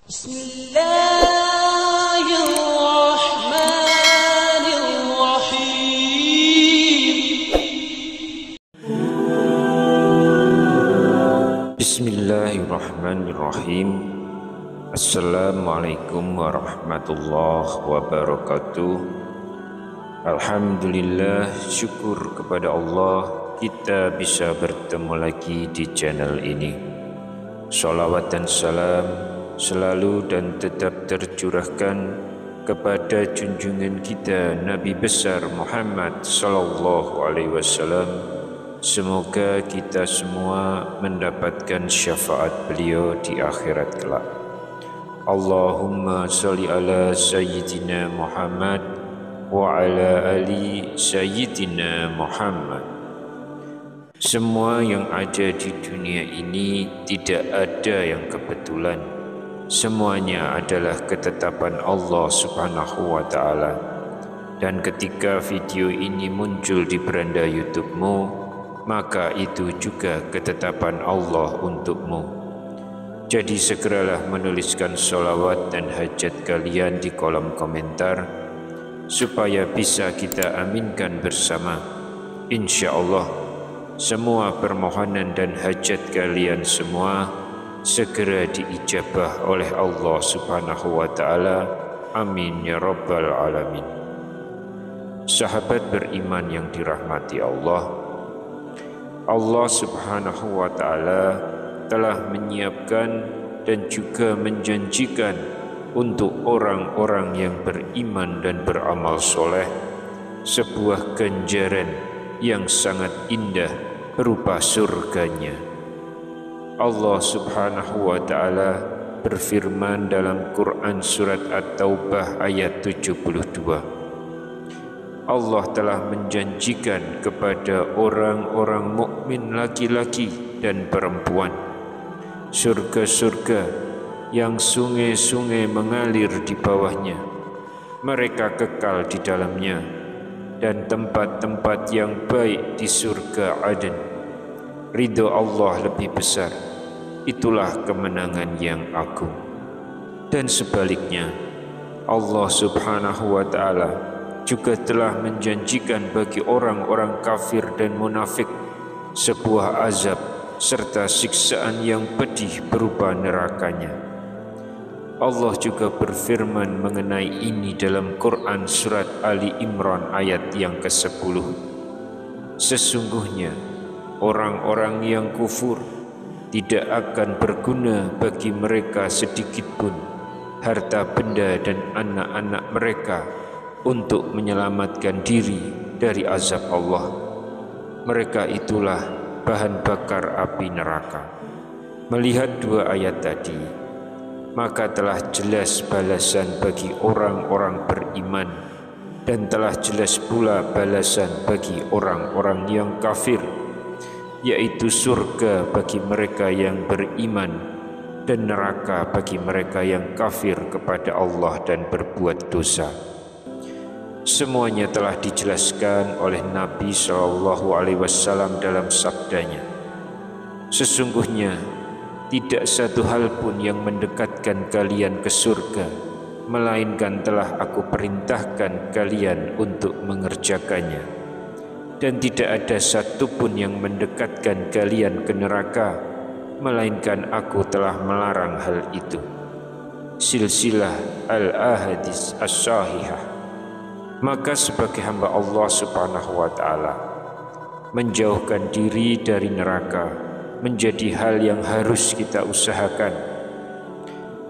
Bismillahirrahmanirrahim. Assalamualaikum warahmatullahi wabarakatuh. Alhamdulillah, syukur kepada Allah kita bisa bertemu lagi di channel ini. Salawat dan salam selalu dan tetap tercurahkan kepada junjungan kita Nabi besar Muhammad sallallahu alaihi wasallam. Semoga kita semua mendapatkan syafaat beliau di akhirat kelak. Allahumma salli ala Sayyidina Muhammad wa ala ali Sayyidina Muhammad. Semua yang ada di dunia ini tidak ada yang kebetulan. Semuanya adalah ketetapan Allah Subhanahu wa ta'ala. Dan ketika video ini muncul di beranda YouTube-mu, maka itu juga ketetapan Allah untukmu. Jadi segeralah menuliskan sholawat dan hajat kalian di kolom komentar, supaya bisa kita aminkan bersama. Insya Allah, semua permohonan dan hajat kalian semua segera diijabah oleh Allah Subhanahu wa ta'ala. Amin ya rabbal alamin. Sahabat beriman yang dirahmati Allah, Allah Subhanahu wa ta'ala telah menyiapkan dan juga menjanjikan untuk orang-orang yang beriman dan beramal soleh sebuah ganjaran yang sangat indah berupa surganya. Allah Subhanahu wa ta'ala berfirman dalam Quran surat At-Taubah ayat 72. Allah telah menjanjikan kepada orang-orang mukmin laki-laki dan perempuan surga-surga yang sungai-sungai mengalir di bawahnya. Mereka kekal di dalamnya, dan tempat-tempat yang baik di surga Aden. Ridho Allah lebih besar, itulah kemenangan yang agung. Dan sebaliknya, Allah Subhanahu wa ta'ala juga telah menjanjikan bagi orang-orang kafir dan munafik sebuah azab serta siksaan yang pedih berupa nerakanya. Allah juga berfirman mengenai ini dalam Quran surat Ali Imran ayat yang ke-10. Sesungguhnya orang-orang yang kufur tidak akan berguna bagi mereka sedikit pun harta benda dan anak-anak mereka untuk menyelamatkan diri dari azab Allah. Mereka itulah bahan bakar api neraka. Melihat dua ayat tadi, maka telah jelas balasan bagi orang-orang beriman, dan telah jelas pula balasan bagi orang-orang yang kafir, yaitu surga bagi mereka yang beriman dan neraka bagi mereka yang kafir kepada Allah dan berbuat dosa. Semuanya telah dijelaskan oleh Nabi SAW dalam sabdanya. Sesungguhnya tidak satu hal pun yang mendekatkan kalian ke surga, melainkan telah aku perintahkan kalian untuk mengerjakannya. Dan tidak ada satu pun yang mendekatkan kalian ke neraka, melainkan aku telah melarang hal itu. Silsilah Al-Ahadits As-Sahihah. Maka sebagai hamba Allah Subhanahu wa ta'ala, menjauhkan diri dari neraka menjadi hal yang harus kita usahakan.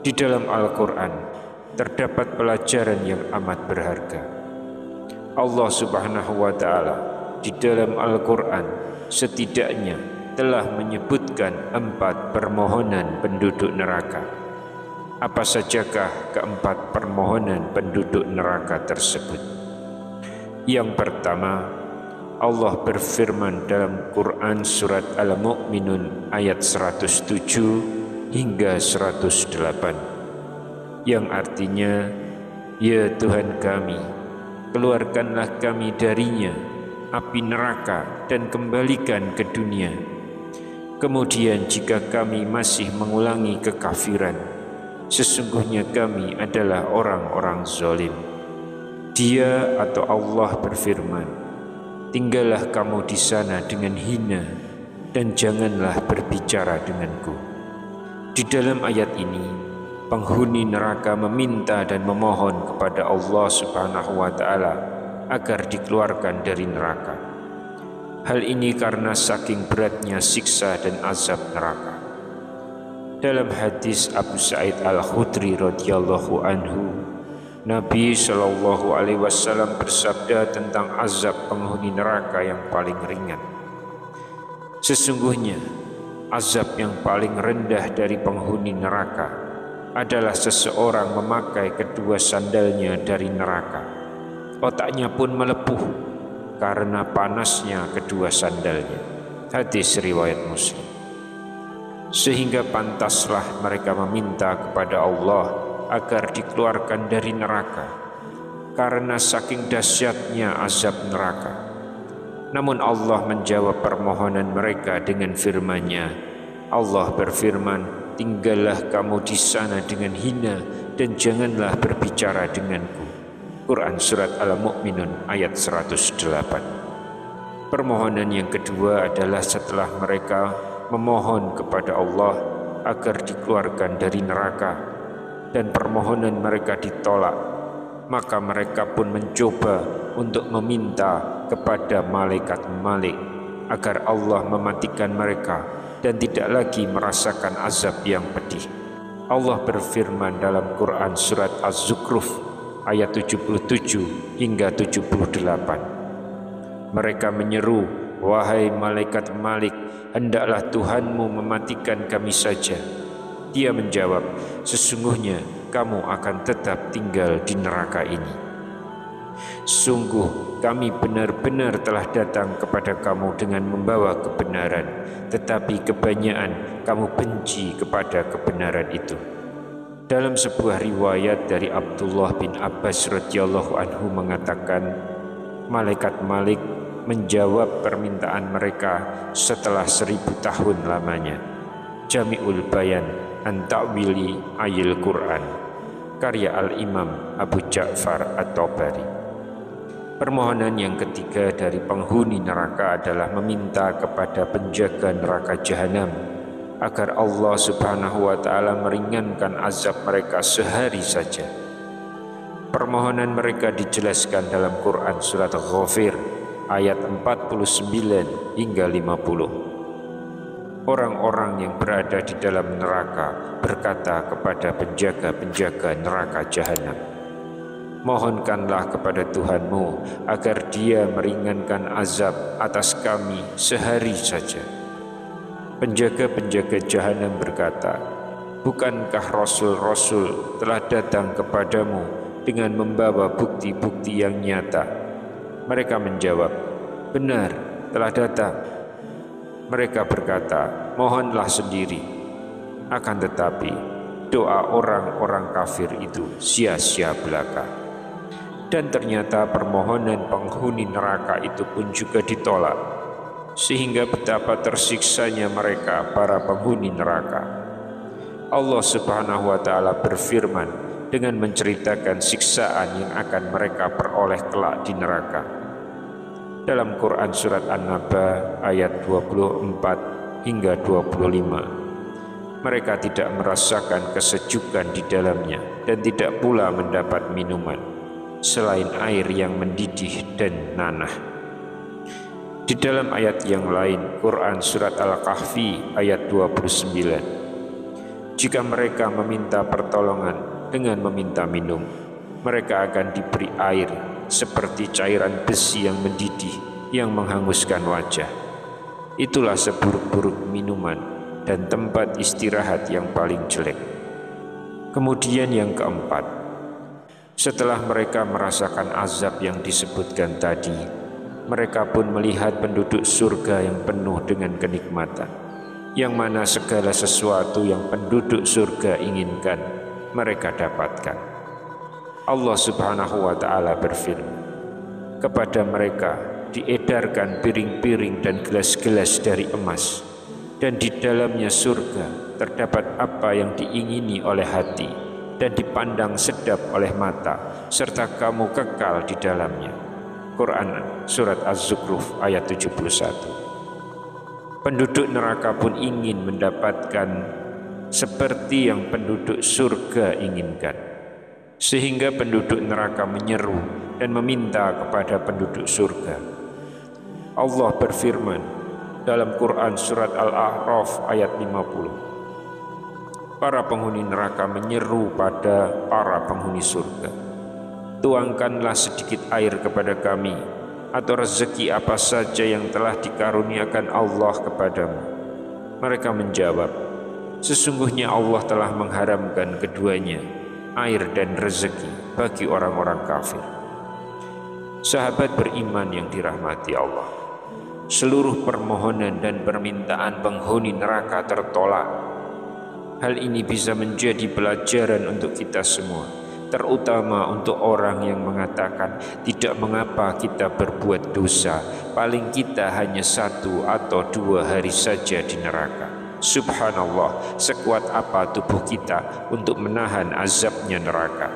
Di dalam Al-Quran terdapat pelajaran yang amat berharga. Allah Subhanahu wa ta'ala di dalam Al-Quran setidaknya telah menyebutkan 4 permohonan penduduk neraka. Apa sajakah keempat permohonan penduduk neraka tersebut? Yang pertama, Allah berfirman dalam Quran surat Al-Mu'minun ayat 107 hingga 108, yang artinya, ya Tuhan kami, keluarkanlah kami darinya, api neraka, dan kembalikan ke dunia. Kemudian jika kami masih mengulangi kekafiran, sesungguhnya kami adalah orang-orang zalim. Dia atau Allah berfirman, tinggallah kamu di sana dengan hina dan janganlah berbicara denganku. Di dalam ayat ini, penghuni neraka meminta dan memohon kepada Allah Subhanahu wa Ta'ala agar dikeluarkan dari neraka. Hal ini karena saking beratnya siksa dan azab neraka. Dalam hadis Abu Sa'id Al-Khudri radhiyallahu anhu, Nabi Shallallahu Alaihi Wasallam bersabda tentang azab penghuni neraka yang paling ringan. Sesungguhnya azab yang paling rendah dari penghuni neraka adalah seseorang memakai kedua sandalnya dari neraka. Otaknya pun melepuh karena panasnya kedua sandalnya. Hadis riwayat Muslim. Sehingga pantaslah mereka meminta kepada Allah agar dikeluarkan dari neraka karena saking dahsyatnya azab neraka. Namun Allah menjawab permohonan mereka dengan firman-Nya. Allah berfirman, tinggallah kamu di sana dengan hina dan janganlah berbicara denganku. Quran Surat Al-Mu'minun ayat 108. Permohonan yang kedua adalah setelah mereka memohon kepada Allah agar dikeluarkan dari neraka dan permohonan mereka ditolak, maka mereka pun mencoba untuk meminta kepada malaikat Malik agar Allah mematikan mereka dan tidak lagi merasakan azab yang pedih. Allah berfirman dalam Quran Surat Az-Zukhruf ayat 77 hingga 78. Mereka menyeru, wahai malaikat Malik, hendaklah Tuhanmu mematikan kami saja. Dia menjawab, sesungguhnya kamu akan tetap tinggal di neraka ini. Sungguh kami benar-benar telah datang kepada kamu dengan membawa kebenaran, tetapi kebanyakan kamu benci kepada kebenaran itu. Dalam sebuah riwayat dari Abdullah bin Abbas radhiyallahu anhu mengatakan, malaikat Malik menjawab permintaan mereka setelah 1000 tahun lamanya. Jami'ul Bayan an Ta'wili Ayil Quran, karya Al-Imam Abu Ja'far At-Tabari. Permohonan yang ketiga dari penghuni neraka adalah meminta kepada penjaga neraka jahanam agar Allah Subhanahu wa Ta'ala meringankan azab mereka sehari saja. Permohonan mereka dijelaskan dalam Quran Surat Ghafir ayat 49 hingga 50. Orang-orang yang berada di dalam neraka berkata kepada penjaga-penjaga neraka jahanam, mohonkanlah kepada Tuhanmu agar Dia meringankan azab atas kami sehari saja. Penjaga-penjaga jahanam berkata, bukankah Rasul-Rasul telah datang kepadamu dengan membawa bukti-bukti yang nyata? Mereka menjawab, benar, telah datang. Mereka berkata, mohonlah sendiri. Akan tetapi doa orang-orang kafir itu sia-sia belaka. Dan ternyata permohonan penghuni neraka itu pun juga ditolak, sehingga betapa tersiksanya mereka para penghuni neraka. Allah Subhanahu wa Ta'ala berfirman dengan menceritakan siksaan yang akan mereka peroleh kelak di neraka. Dalam Quran Surat An-Naba ayat 24 hingga 25, mereka tidak merasakan kesejukan di dalamnya dan tidak pula mendapat minuman selain air yang mendidih dan nanah. Di dalam ayat yang lain, Quran Surat Al-Kahfi ayat 29, jika mereka meminta pertolongan dengan meminta minum, mereka akan diberi air seperti cairan besi yang mendidih yang menghanguskan wajah. Itulah seburuk-buruk minuman dan tempat istirahat yang paling jelek. Kemudian yang keempat, setelah mereka merasakan azab yang disebutkan tadi, mereka pun melihat penduduk surga yang penuh dengan kenikmatan, yang mana segala sesuatu yang penduduk surga inginkan mereka dapatkan. Allah Subhanahu wa Ta'ala berfirman, kepada mereka diedarkan piring-piring dan gelas-gelas dari emas, dan di dalamnya surga terdapat apa yang diingini oleh hati dan dipandang sedap oleh mata, serta kamu kekal di dalamnya. Quran Surat Az-Zukhruf ayat 71. Penduduk neraka pun ingin mendapatkan seperti yang penduduk surga inginkan, sehingga penduduk neraka menyeru dan meminta kepada penduduk surga. Allah berfirman dalam Quran Surat Al-A'raf ayat 50. Para penghuni neraka menyeru pada para penghuni surga, tuangkanlah sedikit air kepada kami, atau rezeki apa saja yang telah dikaruniakan Allah kepadamu. Mereka menjawab, sesungguhnya Allah telah mengharamkan keduanya, air dan rezeki, bagi orang-orang kafir. Sahabat beriman yang dirahmati Allah, seluruh permohonan dan permintaan penghuni neraka tertolak. Hal ini bisa menjadi pelajaran untuk kita semua, terutama untuk orang yang mengatakan tidak mengapa kita berbuat dosa, paling kita hanya 1 atau 2 hari saja di neraka. Subhanallah, sekuat apa tubuh kita untuk menahan azabnya neraka.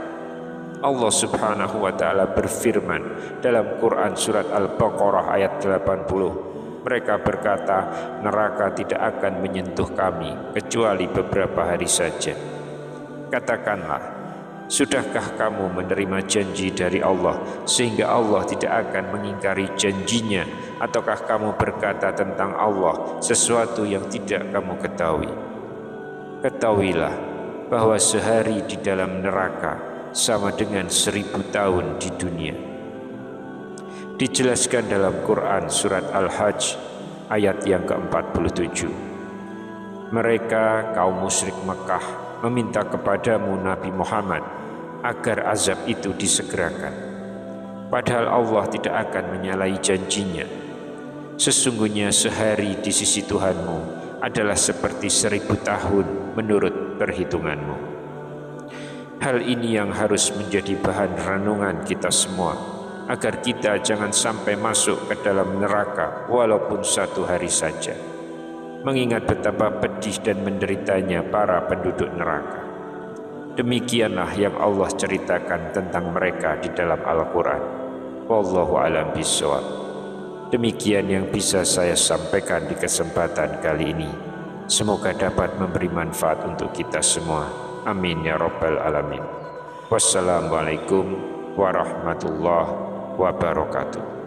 Allah Subhanahu wa ta'ala berfirman dalam Quran Surat Al-Baqarah ayat 80. Mereka berkata, neraka tidak akan menyentuh kami kecuali beberapa hari saja. Katakanlah, sudahkah kamu menerima janji dari Allah sehingga Allah tidak akan mengingkari janjinya, ataukah kamu berkata tentang Allah sesuatu yang tidak kamu ketahui? Ketahuilah bahwa sehari di dalam neraka sama dengan 1000 tahun di dunia. Dijelaskan dalam Quran Surat Al-Hajj ayat yang ke-47. Mereka kaum musyrik Mekah meminta kepadamu Nabi Muhammad agar azab itu disegerakan, padahal Allah tidak akan menyalahi janjinya. Sesungguhnya sehari di sisi Tuhanmu adalah seperti 1000 tahun menurut perhitunganmu. Hal ini yang harus menjadi bahan renungan kita semua, agar kita jangan sampai masuk ke dalam neraka walaupun 1 hari saja, mengingat betapa pedih dan menderitanya para penduduk neraka. Demikianlah yang Allah ceritakan tentang mereka di dalam Al-Quran. Wallahu a'lam bishawab. Demikian yang bisa saya sampaikan di kesempatan kali ini. Semoga dapat memberi manfaat untuk kita semua. Amin ya rabbal alamin. Wassalamualaikum warahmatullahi wabarakatuh.